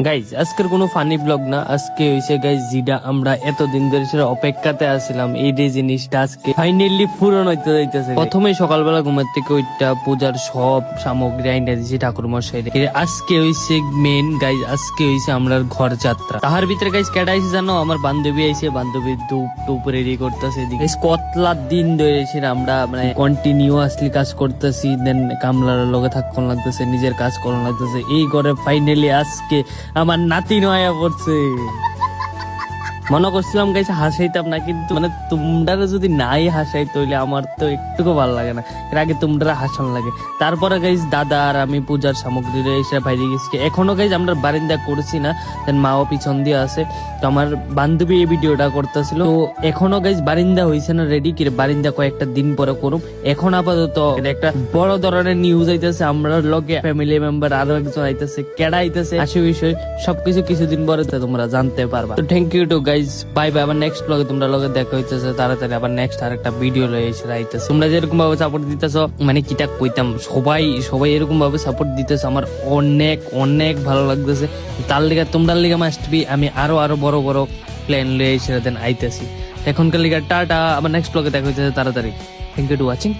Guys আজকের কোনো funny blog না, আজকে হইছে গাইজ যেটা আমরা এতদিন ধরে সেটা অপেক্ষাতে আসছিলাম, এই যে জিনিসটা আজকে ফাইনালি পূরণ হইতে যাইতেছে। প্রথমে সকালবেলা ঘুমের থেকে ওইটা পূজার সব সামগ্রী আইনা দিয়েছি ঠাকুর মশাই। আজকে হইছে মেন গাইজ, আজকে হইছে আমরা ঘর যাত্রা। তাহার ভিতরে গাইজ কেডা আইছে জানো? আমার বান্ধবী আইছে, বান্ধবীর ধূপ টুপ রেডি করতেছে। কতলা দিন ধরে আমরা মানে কন্টিনিউয়াসলি কাজ করতেছি, দেন কামলার লগে থাকুন লাগতেছে, নিজের কাজ করানো লাগতেছে। এই ঘরে ফাইনালি আজকে আমার নাতি নয়া পড়ছে। মনে করছিলাম গাইছে হাসাইতাম না, কিন্তু মানে তোমরা যদি নাই হাসাই তাহলে আমার তো একটুকু ভালো লাগে না। এর আগে তোমরা হাসান লাগে। তারপরে গাইজ দাদা আর আমি পূজার সামগ্রী এসে বাইরে গেছি। এখনো গাইজ আমরা বারিন্দা করছি না, দেন মাও পিছন দিয়ে আছে। তো আমার বান্ধবী এই ভিডিওটা করতেছিল। তো এখনো গাইজ বারিন্দা হয়েছে না রেডি, কি বারিন্দা কয়েকটা দিন পরে করুম। এখন আপাতত একটা বড় ধরনের নিউজ আইতেছে, আমরা লগে ফ্যামিলি মেম্বার আরো একজন আইতেছে। কেডা আইতেছে আসে বিষয় সবকিছু কিছুদিন পরে তোমরা জানতে পারবা। তো thank you to guys, bye bye. আবার নেক্সট ব্লগে তোমরা লগে দেখা হইতেছে তাড়াতাড়ি। আবার নেক্সট আরেকটা ভিডিও লয়ে এসে আইতেছে। তোমরা যেরকম ভাবে সাপোর্ট দিতেছো, মানে কিটা কইতাম, সবাই এরকম ভাবে সাপোর্ট দিতেছে, আমার অনেক অনেক ভালো লাগতেছে। তার লিগা তোমরা লিগা মাস্ট বি আমি আরো বড় বড় প্ল্যান লয়ে এসে দেন আইতেছি। এখনকার লিগা টাটা, আবার নেক্সট ব্লগে দেখা হইতেছে তাড়াতাড়ি। Thank you to watching.